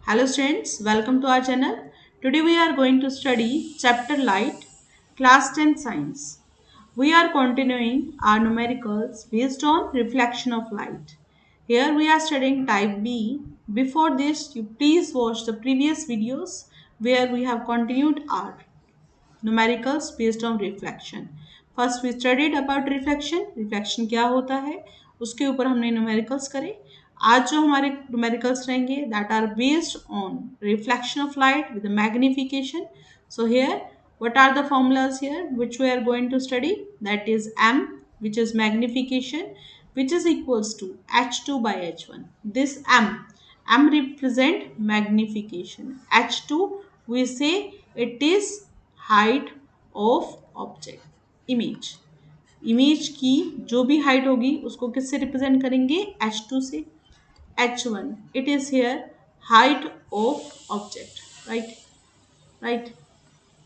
Hello students, welcome to our channel. Today we are going to study chapter Light, class 10 science. We are continuing our numericals based on reflection of light. Here we are studying type B. Before this, you please watch the previous videos where we have continued our numericals based on reflection. First we studied about reflection reflection क्या होता है उसके ऊपर हमने numericals करे आज जो हमारे न्यूमेरिकल्स रहेंगे that are based on reflection of light with magnification so here what are the formulas here which we are going to study that is m which is magnification which is equals to h2 by h1 this m represent magnification h2 we say it is height of object image की जो भी height होगी उसको किससे represent करेंगे h2 से h1 it is here height of object right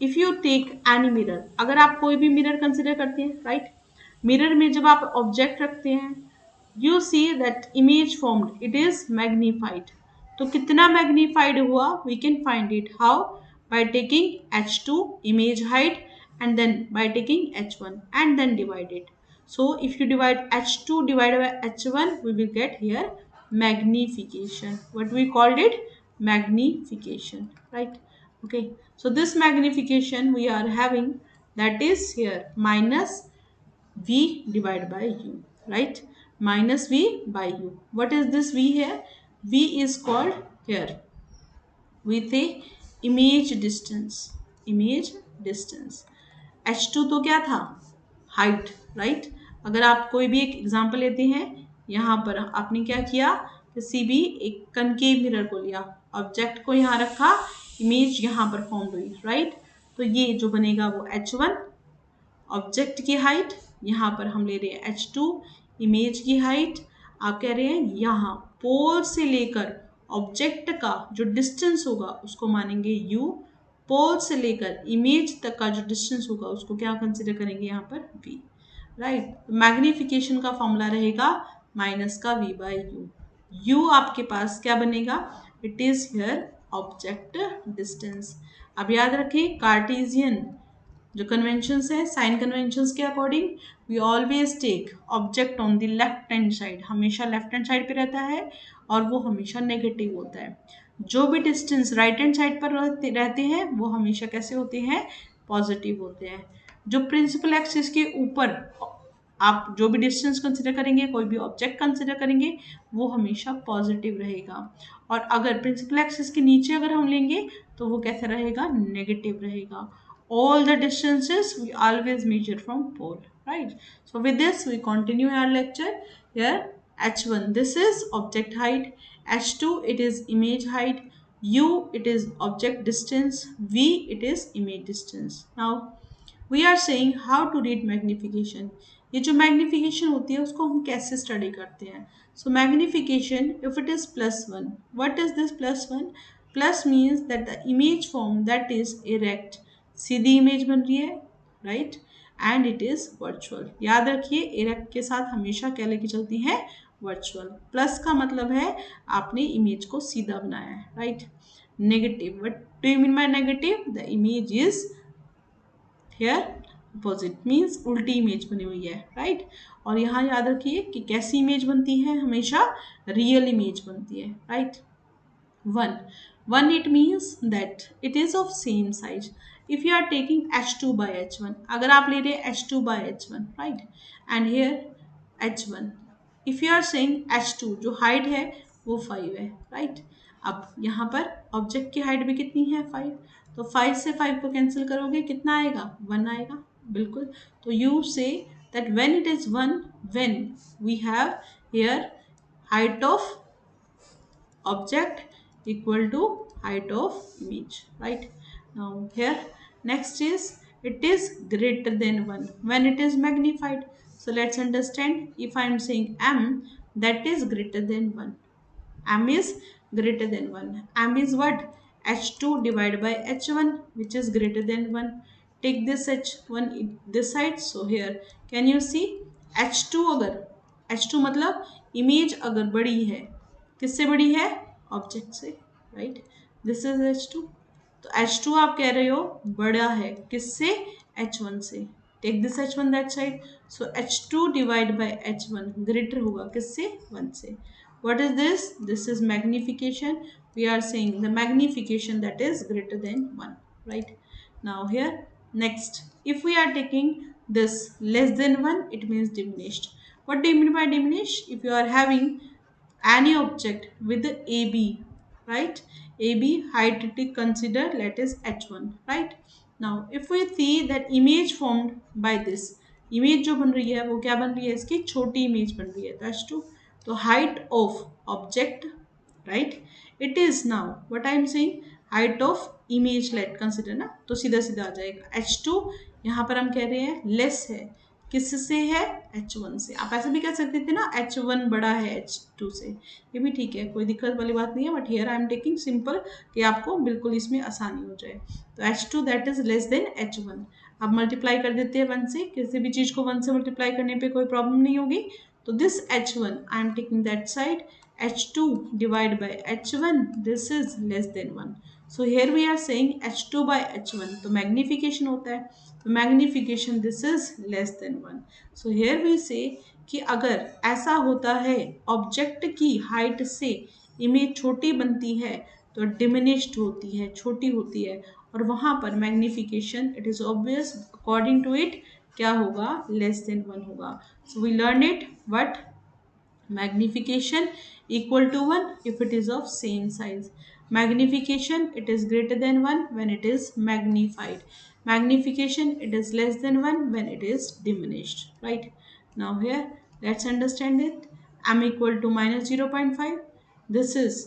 if you take any mirror अगर आप कोई भी मिरर कंसिडर करते हैं राइट मिरर में जब आप ऑब्जेक्ट रखते हैं you see that image formed it is magnified तो कितना मैग्नीफाइड हुआ we can find it how by taking h2 image height and then by taking h1 and then divide it. So if you divide h2 divided by h1 we will get here magnification. What we called it? Magnification, right? Okay, so this magnification we are having that is here minus v divided by u, right? Minus v by u. What is this v here? V is called here we say image distance h2 तो क्या था height right अगर आप कोई भी एक example लेते हैं यहाँ पर आपने क्या किया किसी भी एक कनकेव मिरर को लिया ऑब्जेक्ट को यहाँ रखा इमेज यहाँ पर फॉर्म हुई राइट तो ये जो बनेगा वो h1 ऑब्जेक्ट की हाइट यहाँ पर हम ले रहे हैं h2 इमेज की हाइट आप कह रहे हैं यहाँ पोल से लेकर ऑब्जेक्ट का जो डिस्टेंस होगा उसको मानेंगे u पोल से लेकर इमेज तक का जो डिस्टेंस होगा उसको क्या कंसिडर करेंगे यहाँ पर v राइट मैग्निफिकेशन का फॉर्मूला रहेगा माइनस का v बाई u आपके पास क्या बनेगा it is here object distance अब याद रखें कार्टेशियन जो कन्वेंशंस है साइन कन्वेंशंस के according we always take object on the left hand side हमेशा लेफ्ट हैंड साइड पे रहता है और वो हमेशा नेगेटिव होता है जो भी डिस्टेंस राइट हैंड साइड पर रहते हैं वो हमेशा कैसे होते हैं पॉजिटिव होते हैं जो प्रिंसिपल एक्सिस के ऊपर आप जो भी डिस्टेंस कंसिडर करेंगे कोई भी ऑब्जेक्ट कंसिडर करेंगे वो हमेशा पॉजिटिव रहेगा और अगर प्रिंसिपल एक्सिस के नीचे अगर हम लेंगे तो वो कैसा रहेगा नेगेटिव रहेगा all the distances we always measure from pole right so with this we continue our lecture here h1 this is object height h2 it is image height u it is object distance v it is image distance now we are saying how to read magnification ये जो magnification होती है उसको हम कैसे study करते हैं so magnification if it is +1 what is this +1 plus means that the image form that is erect सीधी इमेज बन रही है right and it is virtual याद रखिए इरेक्ट के साथ हमेशा क्या लेके चलती है वर्चुअल प्लस का मतलब है आपने इमेज को सीधा बनाया है right negative what do you mean by negative the image is here opposite means उल्टी इमेज बनी हुई है राइट और यहाँ याद रखिए कि कैसी इमेज बनती है हमेशा रियल इमेज बनती है right 1 it means that it is of same size if you are taking h2 by h1 अगर आप ले रहे हैं h2 by h1 right and here h1 if you are saying h2 जो हाइट है वो 5 है right अब यहाँ पर ऑब्जेक्ट की हाइट भी कितनी है 5 तो 5 से 5 को कैंसिल करोगे कितना आएगा 1 आएगा बिल्कुल तो you say that when it is 1 when we have here height of object equal to height of image right now here next is it is greater than 1 when it is magnified so let's understand if I am saying m that is greater than 1 m is greater than 1 m is what h2 divided by h1 which is greater than 1 take this h1 this side so here can you see h2 अगर h2 मतलब image अगर बड़ी है किससे बड़ी है object से right, this is H2। तो H2 आप कह रहे हो बड़ा है किससे, H1 से। Take this H1 that side, so H2 divide by H1 greater होगा किससे, 1 से। What is this, this is magnification, we are saying the magnification that is greater than 1, right. Now here next, if we are taking this less than 1, it means diminished. What do you mean by diminished? If you are having any object with AB, right? AB height to consider, let is H1, right? Now, if we see that image formed by this, image जो बन रही है वो क्या बन रही है, इसकी छोटी image बन रही है, तो H2, तो height of object, right? It is now what I am saying, height of image let consider ना, तो सीधा सीधा आ जाएगा H2, यहाँ पर हम कह रहे हैं लेस है, किससे है, H1 से। आप ऐसे भी कह सकते थे ना H1 बड़ा है H2 से, ये भी ठीक है, कोई दिक्कत वाली बात नहीं है, but here I am taking simple कि आपको बिल्कुल इसमें आसानी हो जाए। तो H2 that is less than H1, आप मल्टीप्लाई कर देते हैं 1 से, किसी भी चीज़ को 1 से मल्टीप्लाई करने पे कोई प्रॉब्लम नहीं होगी। तो this H1 I am taking that side, H2 divided by H1, this is less than 1. So here we are saying H2 by H1, तो magnification होता है, तो magnification this is less than 1. So here we say कि अगर ऐसा होता है object की हाइट से इमेज छोटी बनती है तो डिमिनिश्ड होती है, छोटी होती है, और वहाँ पर magnification it is obvious according to it क्या होगा, लेस देन 1 होगा। So we learn it what, magnification equal to 1 if it is of same size, magnification it is greater than 1 when it is magnified, magnification it is less than 1 when it is diminished, right? Now here let's understand it, m equal to minus 0.5, this is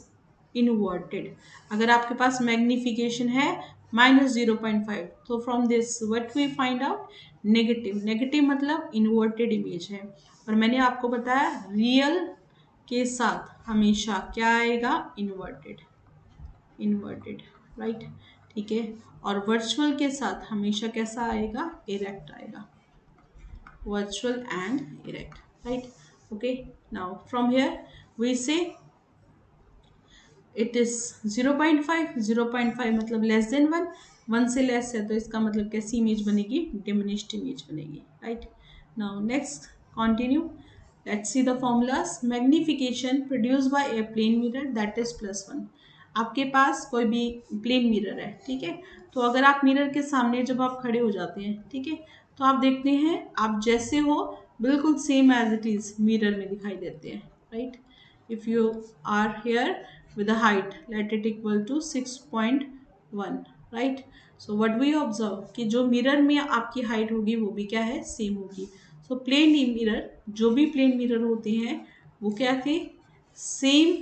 inverted। अगर आपके पास magnification है -0.5, तो from this what we find out, negative, negative मतलब inverted image है। और मैंने आपको बताया रियल के साथ हमेशा क्या आएगा, इन्वर्टेड, इन्वर्टेड, राइट, ठीक है। और वर्चुअल के साथ हमेशा कैसा आएगा, इरेक्ट आएगा, virtual and erect, right, okay. Now from here we say it is 0.5, 0.5 मतलब लेस देन 1, 1 से लेस है तो इसका मतलब कैसी इमेज बनेगी, डिमिनिश्ड इमेज बनेगी, right. Now next continue, let's see the formulas. Magnification produce by a plane mirror that is +1। आपके पास कोई भी प्लेन मिरर है, ठीक है, तो अगर आप मिरर के सामने जब आप खड़े हो जाते हैं, ठीक है, तो आप देखते हैं आप जैसे हो बिल्कुल same as it is mirror में दिखाई देते हैं, right. if you are here with a height let it equal to 6.1, right, so what we observe कि जो मिरर में आपकी हाइट होगी वो भी क्या है, सेम होगी। सो प्लेन मिरर, जो भी प्लेन मिरर होते हैं वो क्या थे, सेम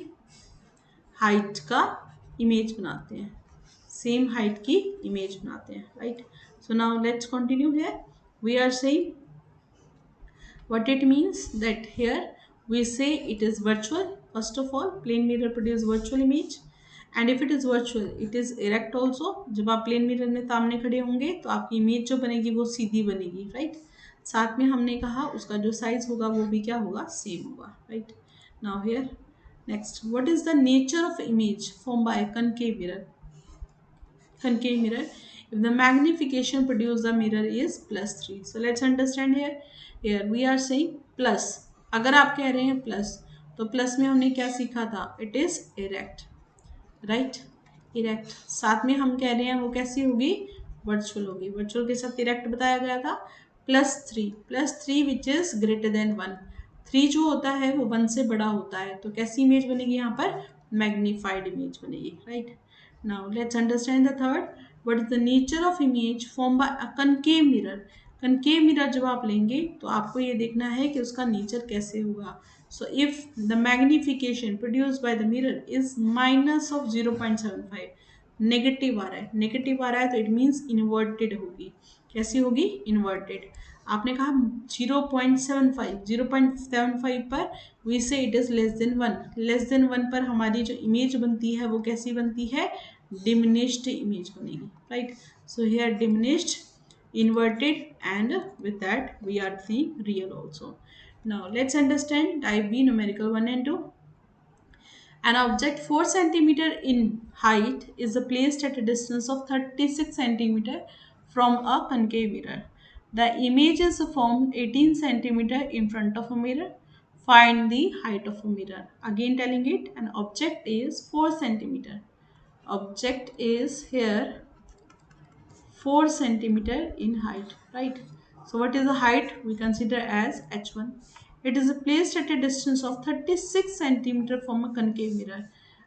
हाइट का इमेज बनाते हैं, सेम हाइट की इमेज बनाते हैं, right. So now let's continue here, we are saying what it means, that here we say it is virtual. First of all, plane mirror produce virtual image, and if it is virtual it is erect also। जब आप plane mirror में सामने खड़े होंगे तो आपकी image जो बनेगी वो सीधी बनेगी, राइट। साथ में हमने कहा उसका जो साइज होगा वो भी क्या होगा, सेम होगा, right. Now here next, what is the nature of image form by concave mirror, concave mirror, if the magnification produced the mirror is +3। so let's understand here, here we are saying plus, अगर आप कह रहे हैं plus तो plus में हमने क्या सीखा था, it is erect, right, erect. साथ में हम कह रहे हैं वो कैसी होगी, वर्चुअल होगी, वर्चुअल के साथ इरेक्ट बताया गया था। +3, +3 विच इज ग्रेटर देन 1, 3 जो होता है वो 1 से बड़ा होता है, तो कैसी इमेज बनेगी यहाँ पर, मैग्नीफाइड इमेज बनेगी, right. Now let's understand the third, what is the nature of image form by a concave mirror. Concave mirror जब आप लेंगे तो आपको ये देखना है कि उसका नेचर कैसे होगा। So if the magnification produce by the mirror is minus of 0.75, negative आ रहा है, नेगेटिव आ रहा है तो इट मीन्स इन्वर्टेड होगी, कैसी होगी, इन्वर्टेड। आपने कहा 0.75, 0.75 पर we say it is less than 1, less than 1 पर हमारी जो इमेज बनती है वो कैसी बनती है, डिमिनिश्ड इमेज बनेगी, right. So here diminished, inverted, and with that we are seeing real also। Now let's understand type B numerical 1 and 2। An object 4 centimeter in height is placed at a distance of 36 centimeter from a concave mirror. The image is from 18 centimeter in front of a mirror. Find the height of a mirror. Again telling it, an object is 4 centimeter. Object is here 4 centimeter in height, right? So what is the height? We consider as h1. It is placed at a distance of 36 centimeter from a concave mirror.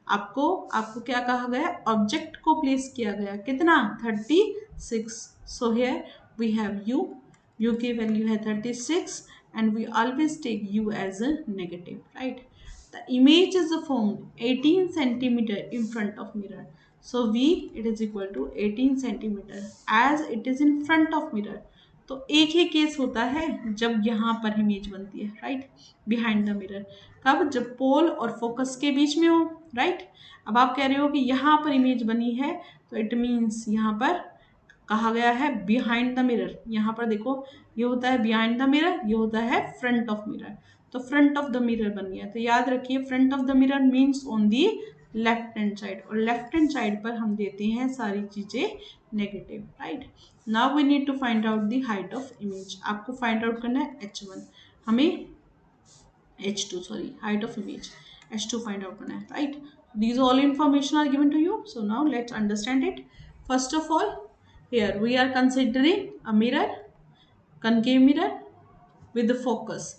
आपको आपको क्या कहा गया? Object को place किया गया कितना? 36. So here we have u की वैल्यू है 36 and we always take u as a negative, right? The image is formed 18 centimeter in front of mirror. So V it is equal to 18 centimeter as it is in front of mirror. तो एक ही case होता है जब यहाँ पर image बनती है, right, behind the mirror. कब? जब पोल और फोकस के बीच में हो, राइट। अब आप कह रहे हो कि यहाँ पर इमेज बनी है तो इट मीन्स यहाँ पर कहा गया है बिहाइंड द मिरर। यहाँ पर देखो ये होता है बिहाइंड द मिरर, ये होता है फ्रंट ऑफ मिरर। तो फ्रंट ऑफ द मिरर बन गया। तो याद रखिए front of the mirror means on the left hand side, और लेफ्ट हैंड साइड पर हम देते हैं सारी चीजें negative, right. Now we need to find out the height of image. आपको फाइंड आउट करना है h1, हमें h2 sorry height of image h2 find out करना है, right. These all information are given to you. So now let's understand it. First of all, here we are considering a mirror, concave mirror with the focus.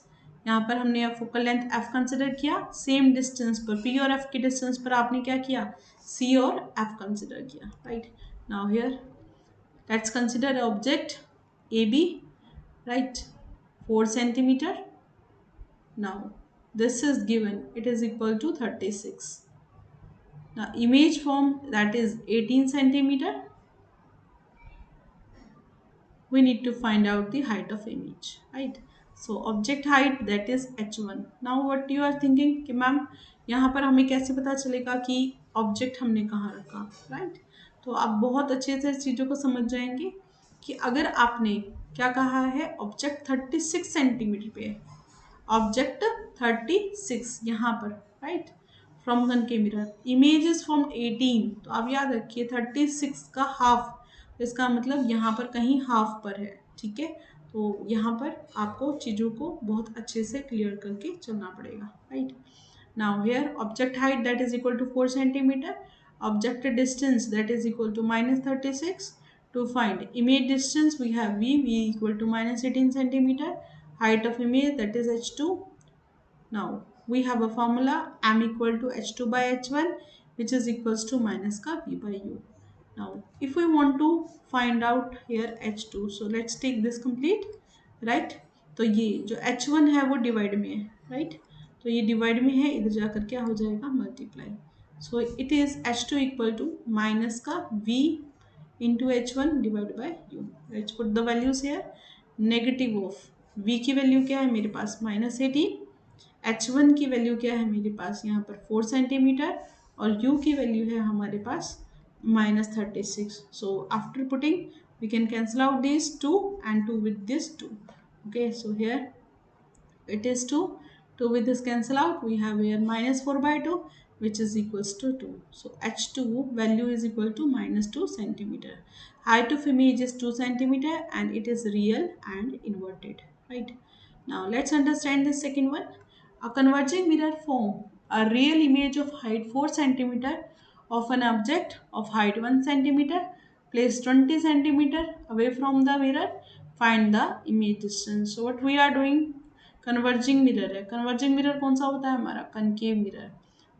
यहाँ पर हमने focal length f consider किया, same distance पर p और f की distance पर आपने क्या किया? c और f कंसिडर किया, right. Now here let's consider object AB, right, 4 centimeter. Now this is given, it is equal to 36. Now image form that is 18 centimeter. We need to find out the height of image, right? So object height that is h1. Now what you are thinking कि ma'am यहाँ पर हमें कैसे पता चलेगा कि object हमने कहाँ रखा, राइट? तो आप बहुत अच्छे से चीज़ों को समझ जाएंगे कि अगर आपने क्या कहा है, ऑब्जेक्ट 36 सेंटीमीटर पे है, ऑब्जेक्ट 36 यहाँ पर, right, from concave mirror, image is from 18, तो आप याद रखिए 36 का हाफ, इसका मतलब यहाँ पर कहीं हाफ पर है, ठीक है। तो यहाँ पर आपको चीज़ों को बहुत अच्छे से क्लियर करके चलना पड़ेगा, right. Now here object height that is equal to 4 centimetre, object distance that is equal to -36. To find image distance we have v equal to -18 centimeter, height of image that is h2. Now we have a formula m equal to h2 by h1 which is equals to minus ka v by u. Now if we want to find out here h2, so let's take this complete, right? तो ये जो h1 है वो divide में है, right, तो ये divide में है, इधर जाकर क्या हो जाएगा? Multiply. So it is h2 equal to minus का v into h1 divided by u. Let's put the values here. Negative of v की वैल्यू क्या है मेरे पास? -18. h1 की वैल्यू क्या है मेरे पास? यहाँ पर 4 सेंटीमीटर, और u की वैल्यू है हमारे पास -36. So after putting we can cancel out these 2 and 2 with this 2. Okay, so here it is 2. 2 with this cancel out, we have here -4 by 2 which is equals to 2. So h2 value is equal to -2 centimeter. Height of image is 2 centimeter and it is real and inverted, right? Now let's understand the second one. A converging mirror form a real image of height 4 centimeter of an object of height 1 centimeter. Place 20 centimeter away from the mirror. Find the image distance. So what we are doing, converging mirror है। Converging mirror कौन सा होता है हमारा? Concave mirror.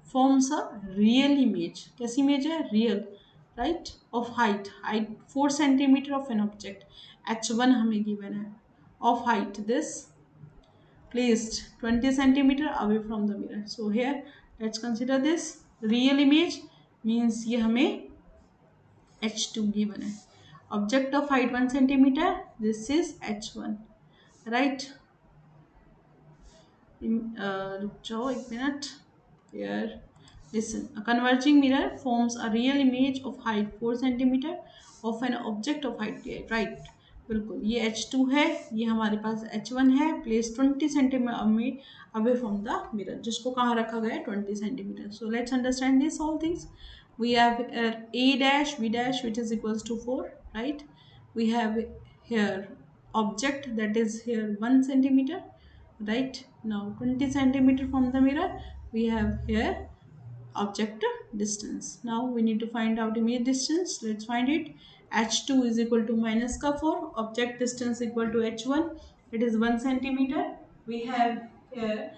Forms a real image. कैसी image है? Real, right, of height 4 centimetre of an object, h1 हमें given है, of height this placed 20 centimeter away from the mirror. So here let's consider this real image means ये हमें h2 given है, object of height 1 centimeter, this is h1, right? रुक जाओ एक minute. Here, listen. A converging mirror forms a real image of height 4 centimeter of an object of height 8, right? बिल्कुल, ये H2 है, ये हमारे पास H1 है। Place 20 centimetre away from the mirror, जिसको कहाँ रखा गया है 20 centimetre. So let's understand this all things. We have A dash B dash which is equals to 4, right? We have here object that is here 1 centimeter, right? Now 20 centimeter from the mirror. We have here object distance. Now we need to find out image distance. Let's find it. H2 is equal to minus ka 4. Object distance equal to H1. It is 1 centimeter. We have here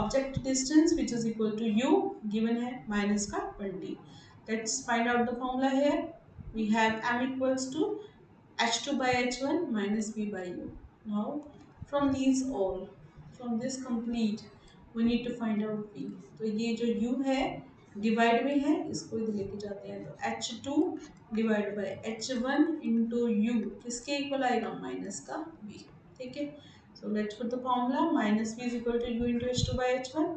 object distance which is equal to U given hai minus ka 20. Let's find out the formula here. We have M equals to H2 by H1 minus B by U. Now from these all, from this complete, we need to find out B. तो ये जो U है divide में है, इसको इधर लेके जाते हैं, तो H2 divide by H1 into U किसके इक्वल आएगा माइनस का B। ठीक है, so let's put the formula minus B is equal to U into H2 by H1।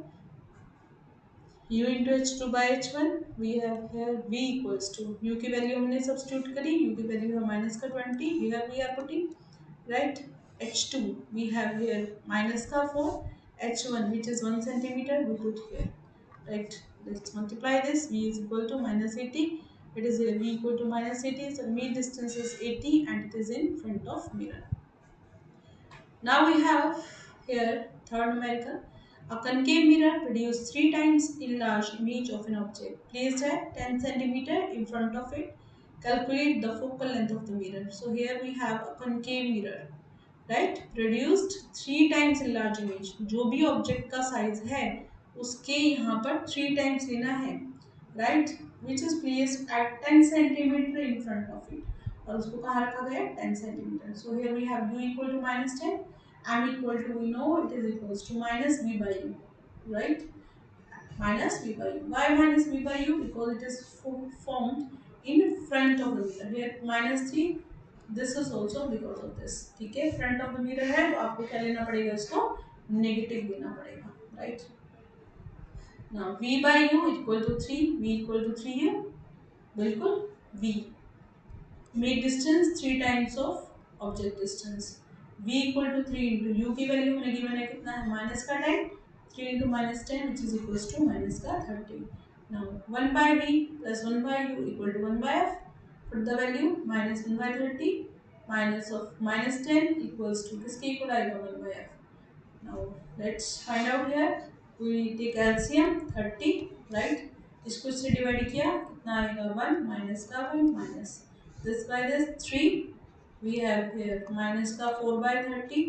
U into H2 by H1, we have here V equals to U की value हमने substitute करी, U की value है minus का 20, here we are putting, right? H2 we have here minus का 4, H1 which is 1 centimeter we put here, right? Let's multiply this. V is equal to minus 80. It is here V equal to minus 80, so mean distance is 80 and it is in front of mirror. Now we have here third numerical. A concave mirror produces 3 times enlarged image of an object placed at 10 centimeter in front of it. Calculate the focal length of the mirror. So here we have a concave mirror, right? Produced 3 times enlarged image. जो भी object का size है उसके यहाँ पर 3 times लेना है, right? Which is placed at 10 centimeter in front of it. और उसको कहाँ रखा गया है 10 centimeter. So here we have U equal to minus 10. M equal to, we know it is equals to minus V by U, right? Minus V by U. Why minus V by U? Because it is formed in front of the mirror. Here minus 3. This is also because of this. ठीक है, front of the mirror है तो आपको क्या लेना पड़ेगा, इसको negative लेना पड़ेगा, right? Now V by U equal to 3. V equal to 3 है, बिल्कुल V. Make distance 3 times of object distance. V equal to 3 into U की वैल्यू हमें गिवन है कितना है माइनस का 10, 3 into minus 10 which is equals to minus का 30. Now 1 by V plus 1 by U equal to 1 by F. Put the value minus 1 by 30 minus of minus 10 equals to किसके equal आएगा 1 by F. Now let's find out here. We take LCM 30, right? इसको इससे divide किया कितना आएगा 1 minus का 1 minus this by this 3, we have here minus का 4 by 30,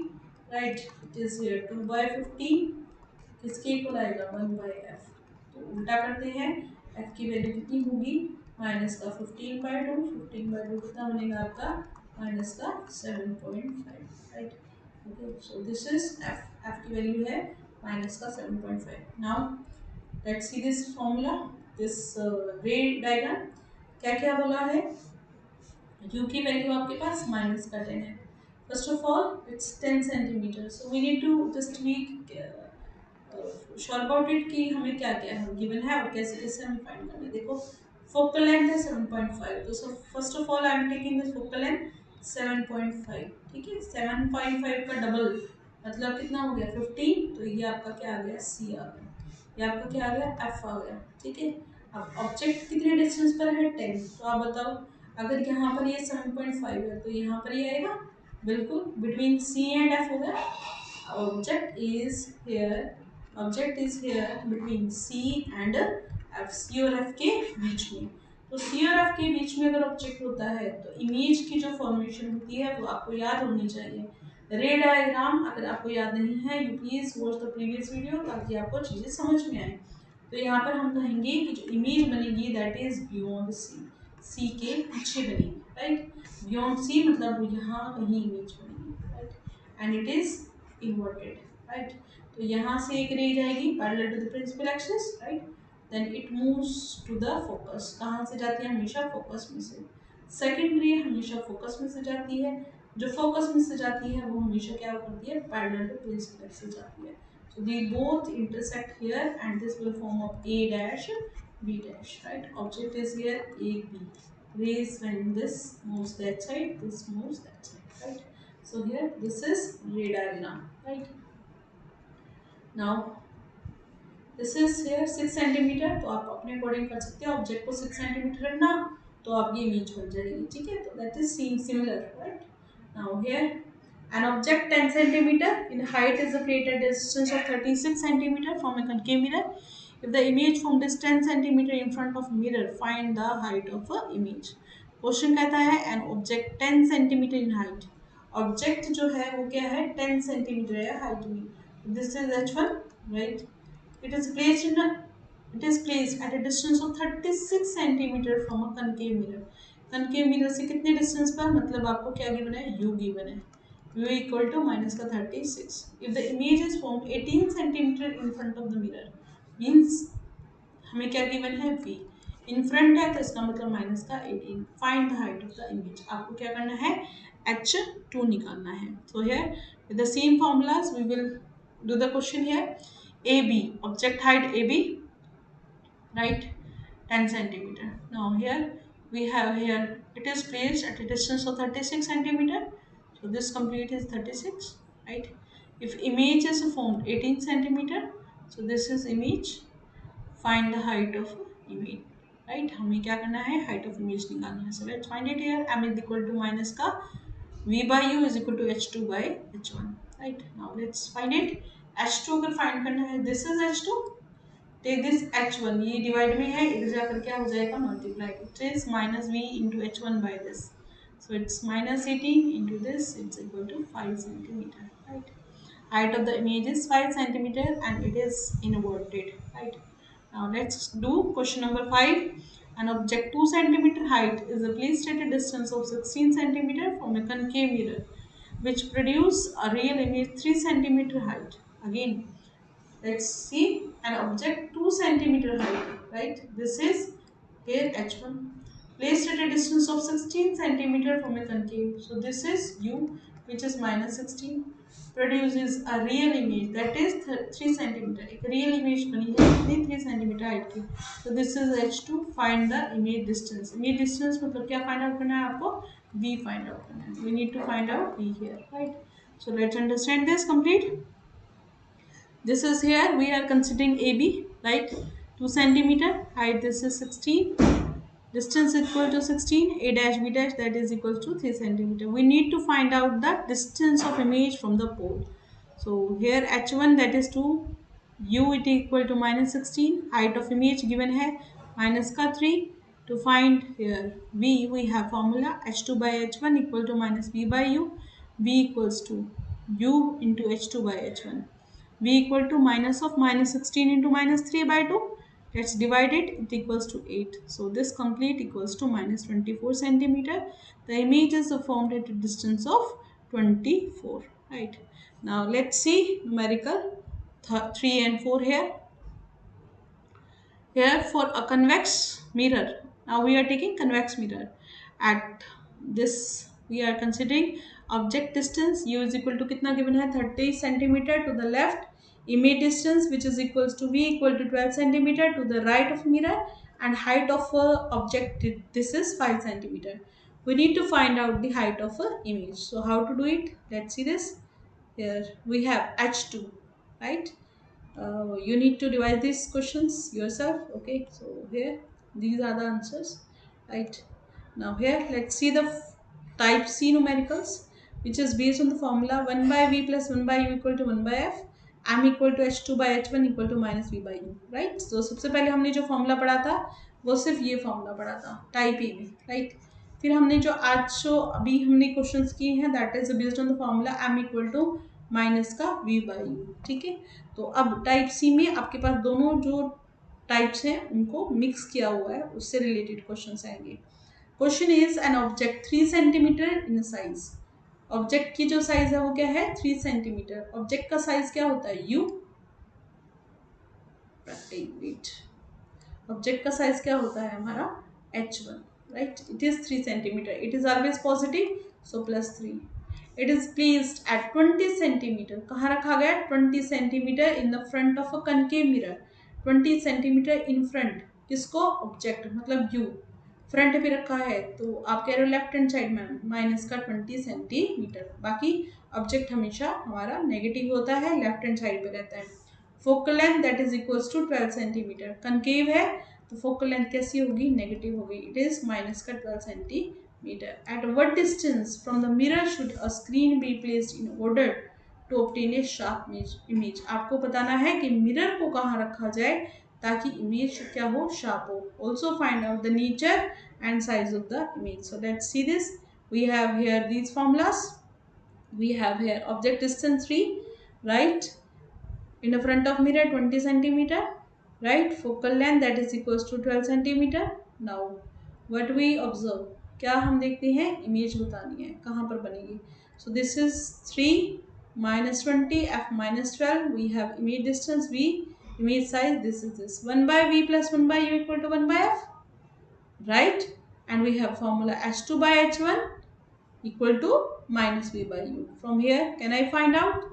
right? It is here 2 by 15, किसके इक्वल आएगा 1 by f। तो उल्टा करते हैं, f की वैल्यू कितनी होगी माइनस का 15 by 2, 15 by 2 कितना बनेगा आपका माइनस का 7.5, right? Okay, so this is f, f की वैल्यू है माइनस का 7.5। Now let's see this formula, this रे डायग्राम। क्या क्या बोला है, U की वैल्यू आपके पास माइनस का 10 है। First of all it's 10 centimetre, so we need to just be sure about it कि हमें क्या क्या है गिवन है और कैसे कैसे हमें फाइंड करना है। देखो फोकल लेंथ है 7.5, तो first of all I am taking this focal length 7.5, ठीक है। 7.5 का डबल मतलब कितना हो गया 15, तो ये आपका क्या आ गया C आ गया, ये आपका क्या आ गया F आ गया, ठीक है। अब ऑब्जेक्ट कितने डिस्टेंस पर है 10, तो आप बताओ अगर यहाँ पर ये 7.5 है तो यहाँ पर ये आएगा बिल्कुल बिटवीन C एंड F होगा। Object is here between C and F, C और F के बीच में। तो C और F के बीच में अगर ऑब्जेक्ट होता है तो इमेज की जो फॉर्मेशन होती है वो आपको याद होनी चाहिए। रे डायग्राम अगर आपको याद नहीं है you please watch the previous video ताकि आपको चीजें समझ में आए। तो यहाँ पर हम कहेंगे कि जो इमेज बनेगी that is beyond C, C के पीछे बनेगी, राइट। बियॉन्ड C मतलब वो यहाँ कहीं इमेज बनेगी, right, and it is inverted, right. तो यहाँ से एक रे जाएगी parallel to the principal axis, right, then it moves to the focus. कहाँ से जाती है, हमेशा फोकस में से। सेकेंड रे हमेशा फोकस में से जाती है, जो फोकस में से जाती है वो हमेशा क्या करती है पैरेलल टू प्रिंसिपल एक्सिस जाती है। So they both intersect here and this will form of A dash B dash, right? Object is here A B. Rays when this moves that side, this moves that side, right? So here this is ray diagram, right? Now this is here 6 centimetre, तो आप अपने according कर सकते हैं object को 6 centimetre रखना, तो आपकी इमेज बन जाएगी, ठीक है? तो that is seem similar, right? Now here an object 10 centimeter in height is created at a distance of 36 centimeter from a concave mirror. If the image from this 10 centimeter in front of mirror, find the height of a image. Question कहता है an object 10 centimeter in height. Object जो है वो क्या है, 10 centimetre है height में. This is h1, right? It is placed in a it is placed at a distance of 36 centimeter from a concave mirror. concave mirror से कितने distance पर, मतलब आपको क्या गिवन है, u गिवन है. u इक्वल टू माइनस का 36. If the image is formed 18 centimeter in front of the mirror, means हमें क्या गिवन है, v. इन फ्रंट है तो इसका मतलब माइनस का 18. Find the height of the image. आपको क्या करना है, h2 निकालना है. So here with the same formulas we will do the question here. AB, object height AB, right? 10 centimeter. Now here we have here it is placed at a distance of 36 centimeter. So this complete is 36, right? If image is formed 18 centimeter, so this is image. Find the height of image, right? हमें क्या करना है, height of image निकालना है. So let's find it here. M is equal to minus का v by u is equal to h2 by h1, right? Now let's find it. h2 अगर find करना है, this is h2, take this h1, ये divide में है, इधर जाकर क्या हो जाएगा, multiply. It is minus v into h1 by this, so it's minus 18 into this, it's equal to 5 centimetre, right? Height of the image is 5 centimeter and it is inverted, right? Now let's do question number 5. An object 2 centimeter height is placed at a distance of 16 centimeter from a concave mirror, which produce a real image 3 centimeter height. Again, let's see an object 2 centimeter height, right? This is here h1, placed at a distance of 16 centimeter from a concave. So this is u, which is minus 16, produces a real image that is 3 centimeter. एक real image बनी है कितनी, 3 centimeter height की. So this is h2. Find the image distance. Image distance मतलब क्या find out करना है आपको, v find out करना है. We need to find out v here, right? So let's understand this complete. This is here we are considering AB, right? 2 centimeter height. This is 16. Distance equal to 16. A dash B dash, that is equal to 3 centimeter. We need to find out the distance of image from the pole. So here h1, that is 2. U it equal to minus 16. Height of image given है minus का 3. To find here v, we have formula h2 by h1 equal to minus v by u. V equals to u into h2 by h1. V equal to minus of minus 16 into minus 3 by 2. Let's divide it. It equals to 8. So this complete equals to minus 24 centimeter. The image is formed at a distance of 24. Right. Now let's see numerical 3 and 4 here. Here for a convex mirror. Now we are taking convex mirror. At this we are considering object distance u is equal to कितना given है, 30 centimeter to the left. Image distance which is equals to v equal to 12 centimeter to the right of mirror, and height of object, this is 5 centimeter. We need to find out the height of a image. So how to do it? Let's see this. Here we have h2, right? You need to devise these questions yourself. Okay, so here these are the answers, right? Now here let's see the type C numericals, which is based on the formula 1 by v plus 1 by u equal to 1 by f, m equal to h2 by h1 equal to minus v by u, right? So सबसे पहले हमने जो formula पढ़ा था वो सिर्फ ये formula पढ़ा था टाइप ए में, राइट? फिर हमने जो आज जो अभी हमने क्वेश्चंस किए हैं that is based on the formula m equal to minus का v बाई यू, ठीक है? तो अब टाइप सी में आपके पास दोनों जो टाइप्स हैं उनको मिक्स किया हुआ है, उससे रिलेटेड क्वेश्चंस आएंगे. Question is an object 3 centimetre in size. Object की जो साइज है वो क्या है, 3 सेंटीमीटर. ऑब्जेक्ट का साइज क्या होता है, u. ऑब्जेक्ट का साइज क्या होता है हमारा, h1, right? It is 3 centimetre. It is always positive, so plus 3. It is placed at 20 centimeter. कहाँ रखा गया, 20 centimeter in the front of a concave mirror. 20 centimeter in front, किसको, ऑब्जेक्ट मतलब u. फ्रंट पे रखा है तो आप कह रहे हो लेफ्ट हैंड साइड में माइनस का 20 सेंटीमीटर। बाकी ऑब्जेक्ट हमेशा हमारा नेगेटिव होता है, लेफ्ट हैंड साइड पे रहता है। Focal length that is equals to 12 centimetre. Concave है तो फोकल लेंथ कैसी होगी, नेगेटिव होगी। इट इज माइनस का 12 centimetre. At what distance from the mirror should a screen be placed in order to obtain a sharp image. आपको बताना है कि मिरर को कहाँ रखा जाए ताकि इमेज क्या हो, शार्प हो। Also find out the nature and size of the image. So let's see this. We have here these formulas. We have here object distance 3, right? In the front of mirror 20 centimeter, right? Focal length that is equals to 12 centimeter. Now what we observe, क्या हम देखते हैं, image बतानी है कहाँ पर बनेगी। So this is 3 minus 20 f minus 12. We have image distance v, image size, this is this 1 by v plus 1 by u equal to 1 by f, right? And we have formula h2 by h1 equal to minus v by u. From here can I find out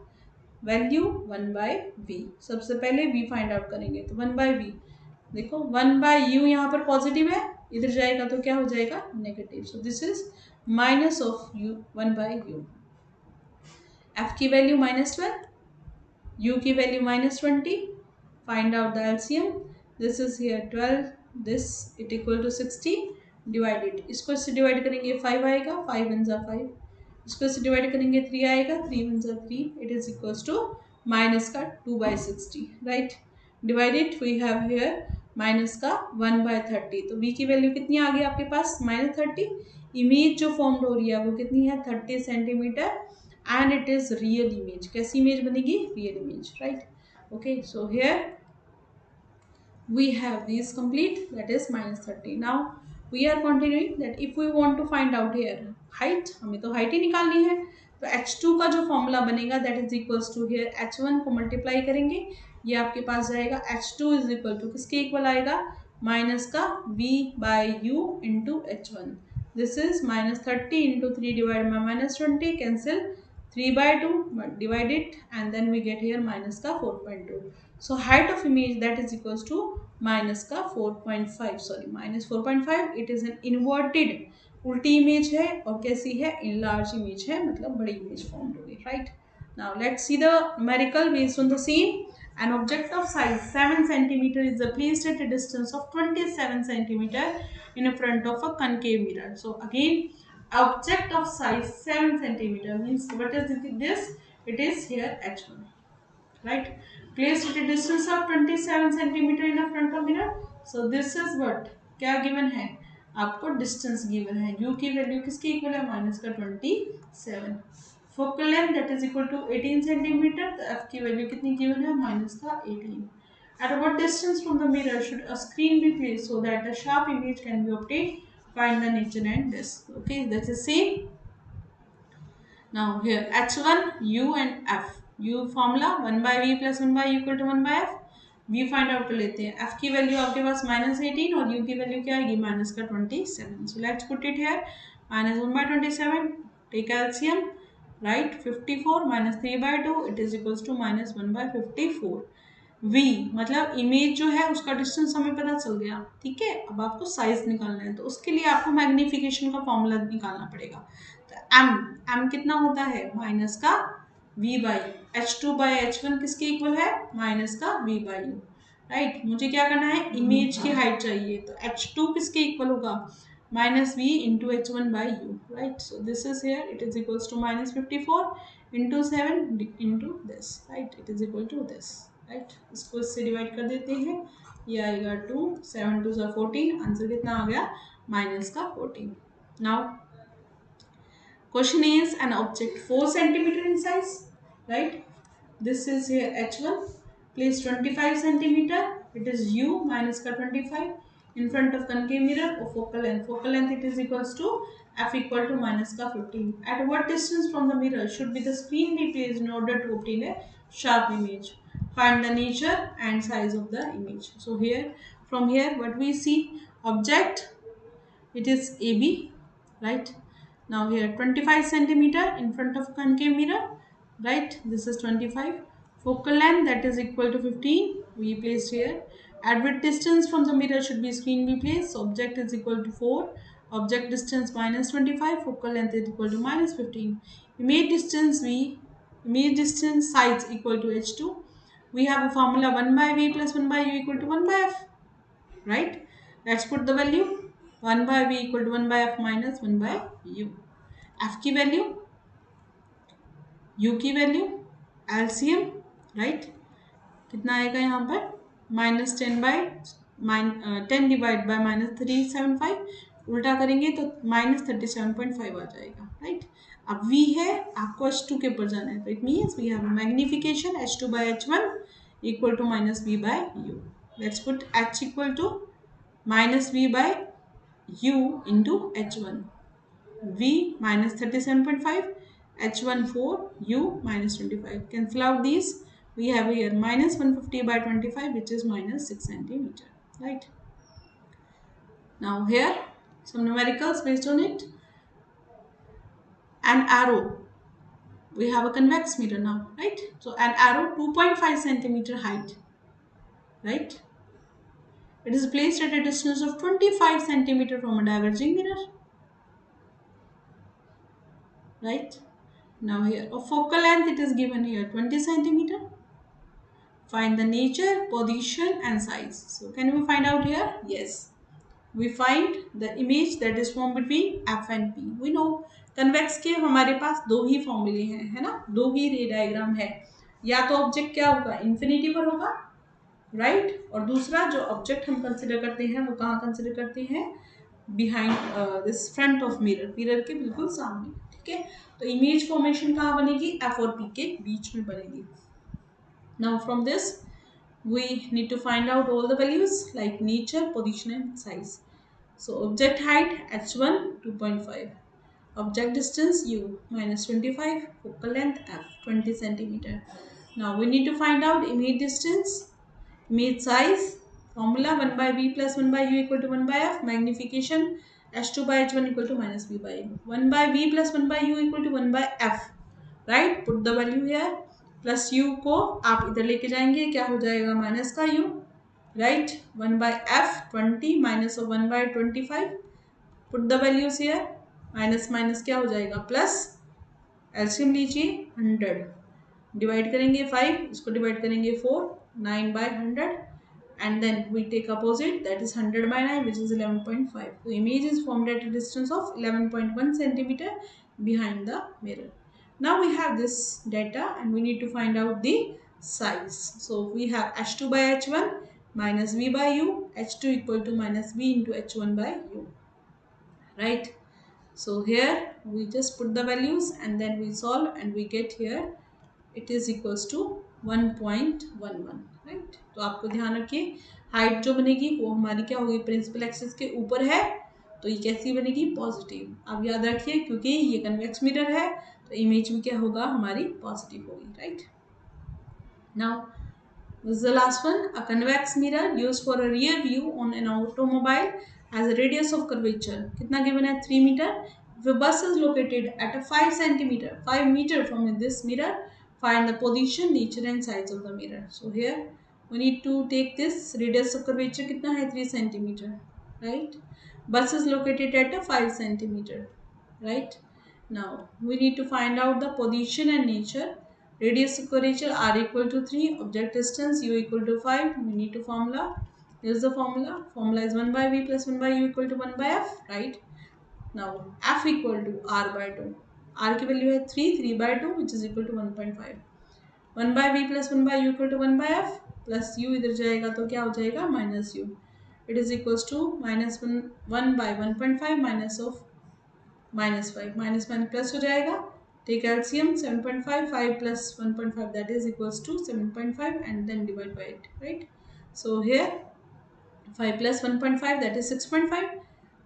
value 1 by v। सबसे पहले v find out करेंगे तो 1 by v, देखो 1 by u यहाँ पर positive है, इधर जाएगा तो क्या हो जाएगा, negative. So this is minus of u 1 by u। f की वैल्यू -12, u की value -20। Find out the LCM. This is here 12, this it equal to 60 divided, इसको इससे डिवाइड करेंगे 5 आएगा, 5 वन ज़ा 5, इसको इससे डिवाइड करेंगे 3 आएगा, 3 वन ज़ा 3, it is equals to minus का 2 by 60, right. Divided we have here minus का 1 by 30। तो v की वैल्यू कितनी आ गई आपके पास, -30। इमेज जो फॉर्म हो रही है वो कितनी है, 30 centimetre, and it is real image. कैसी इमेज बनेगी, real image, right. Okay, so here we have these complete, that is -30। now we are continuing that if we want to find out here height, हमें तो height ही निकालनी है, तो h2 का जो formula बनेगा that is equals to here h1 को multiply करेंगे, ये आपके पास जाएगा h2 इज इक्वल टू किसके इक्वल आएगा, माइनस का v by u into h1। This is -30 into 3 divide by -20, cancel 3 by 2, divide it, and then we get here minus का 4.2। so height of image that is equals to minus का 4.5, sorry minus 4.5। it is an inverted, उल्टी image है, और कैसी है, enlarged image है, मतलब बड़ी इमेज फॉर्म होगी, right. now let's see the numerical based on the same। an object of size 7 centimeter is placed at a distance of 27 centimeter in front of a concave mirror। so again object of size 7 centimeter means what is this, it is here h1, right, placed at a distance of 27 centimeter in a front of mirror। so this is what, क्या given है आपको, distance given है, u की value किसके equal है, minus का 27। focal length that is equal to 18 centimeter, तो f की वैल्यू कितनी given है, माइनस का 18। at what distance from the mirror should a screen be placed so that the sharp image can be obtained, find the nature and this। okay, that's the same। now here h1 u and f, u formula 1 by v plus 1 by u equal to 1 by f। v find out कर लेते हैं, f की value आपके पास -18 और u की value क्या आएगी, minus का 27। so let's put it here, -1 by 27, take LCM, right, 54 minus 3 by 2, it is equals to -1 by 54। v मतलब इमेज जो है उसका डिस्टेंस हमें पता चल गया, ठीक है। अब आपको साइज निकालना है, तो उसके लिए आपको मैग्निफिकेशन का फॉर्मूला निकालना पड़ेगा। तो m कितना होता है, माइनस का v by h2 by h1 किसके इक्वल है, माइनस का v बाई u, राइट। मुझे क्या करना है, इमेज की हाइट चाहिए, तो h2 किसके इक्वल होगा, minus v into h1 by u, right. So this is here it is equals to -54 into 7 into this, right, it is equal to this, right. इसको इससे डिवाइड कर देते हैं, ये आएगा 2, 7 2 सा 14, आंसर कितना आ गया, माइनस का 14। Now question is an object 4 centimeter in size, right, this is here h1, place 25 centimeter, it is u minus ka 25 in front of concave mirror or focal length it is equals to f equal to minus ka 15। at what distance from the mirror should be the screen be placed in order to obtain a sharp image, find the nature and size of the image। so here from here what we see, object it is AB, right। now here 25 centimeter in front of concave mirror, right, this is 25, focal length that is equal to 15, we placed here At which distance from the mirror should be screen be placed? So object is equal to 4, object distance minus 25, focal length is equal to minus 15. Image distance V, image distance sides equal to h2. We have a formula 1 by V plus 1 by U equal to 1 by F, right? Let's put the value 1 by V equal to 1 by F minus 1 by U. F की value, U की value, LCM, right? कितना आएगा यहाँ पर -10 divide by -375, उल्टा करेंगे तो -37.5 आ जाएगा, राइट। अब v है, आपको h2 के ऊपर जाना है, तो it means we have magnification h2 by h1 equal to -v by u. Let's put h equal to -v by u into h1. v -37.5, h1 4, u -25. Cancel out these. We have here -150 by 25, which is -6 centimeter, right? Now here some numericals based on it. An arrow. We have a convex mirror now, right? So an arrow 2.5 centimeter height, right? It is placed at a distance of 25 centimeter from a diverging mirror, right? Now here a focal length, it is given here 20 centimeter. Find the nature, position and size. So can we find out here? Yes. We find the image that is formed between F and P. We know convex के हमारे पास दो ही फॉर्मूले हैं, है ना, दो ही रे diagram है. या तो ऑब्जेक्ट क्या होगा, इन्फिनिटी पर होगा, राइट, और दूसरा जो ऑब्जेक्ट हम कंसिडर करते हैं वो कहाँ कंसिडर करते हैं, behind this front of mirror, mirror के बिल्कुल सामने, ठीक है. तो इमेज फॉर्मेशन कहाँ बनेगी, एफ और पी के बीच में बनेगी. Now from this we need to find out all the values like nature, position and size. So object height h1 2.5, object distance u -25, focal length f 20 centimeter. Now we need to find out image distance, image size. Formula 1 by v plus 1 by u equal to 1 by f. Magnification h2 by h1 equal to -v by u. 1 by v plus 1 by u equal to 1 by f, right? Put the value here. Plus u को आप इधर लेके जाएंगे, क्या हो जाएगा, minus का u, right. 1 by f 20 minus of 1 by 25. Put the values here. Minus minus क्या हो जाएगा, प्लस. एलसीएम लीजिए 100, डिवाइड करेंगे 5, इसको डिवाइड करेंगे 4, 9 by 100 and then we take opposite, that is 100 by 9, which is 11.5. So image is formed at a distance of 11.1 centimeter behind the mirror. Now we have this data and we need to find out the size. So we have h2 by h1 minus v by u, h2 equal to minus v into h1 by u, right. So here we just put the values and then we solve and we get here it is equals to 1.11, right. तो आपको ध्यान रखिए height जो बनेगी वो हमारी क्या होगी, प्रिंसिपल एक्सिस के ऊपर है, तो ये कैसी बनेगी, पॉजिटिव. अब याद रखिए क्योंकि ये कन्वेक्स मिरर है तो इमेज में क्या होगा, हमारी पॉजिटिव होगी, right. Now this is the last one. A convex mirror used for a rear view on an automobile has a radius of curvature. कितना given है, 3 meter. If a bus is located at a 5 meter from this mirror, find the position, nature and size of the mirror. So here we need to take this radius of curvature कितना है, 3 centimeter, right. Bus is located at a 5 centimeter, right. Now we need to find out the position and nature. Radius of curvature r equal to 3, object distance u equal to 5. We need to formula. Here is the formula. Formula is 1 by v plus 1 by u equal to 1 by f, right. Now f equal to r by 2. r की value है 3 by 2 which is equal to 1.5. 1 by v plus 1 by u equal to 1 by f plus u इधर जाएगा तो क्या हो जाएगा, minus u. It is equals to minus 1 by 1.5 minus of -5, minus plus हो जाएगा. Take LCM 7.5, 5 plus 1.5 that is equals to 7.5 and then divide by it, right. So here 5 plus 1.5 that is 6.5.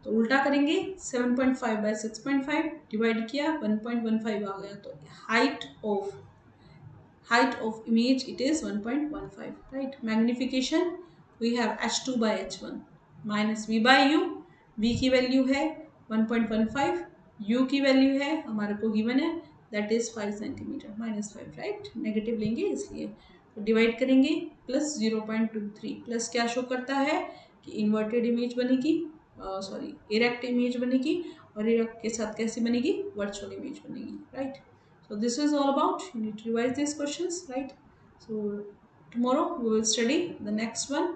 तो उल्टा करेंगे 7.5 by 6.5 डिवाइड किया 1.15 आ गया. तो height of image it is 1.15, right. Magnification we have h2 by h1 minus v by u. v की value है 1.15, u की value है हमारे को गिवन है that is 5 centimeter, -5, right. Negative लेंगे इसलिए तो डिवाइड करेंगे प्लस 0.23 प्लस क्या शो करता है कि इन्वर्टेड इमेज बनेगी, सॉरी इरेक्ट इमेज बनेगी, और इरेक्ट के साथ कैसी बनेगी, वर्चुअल इमेज बनेगी, right. So this is all about, you need to revise these questions, right? So tomorrow we will study the next one.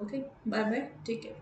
Okay, bye bye, take care.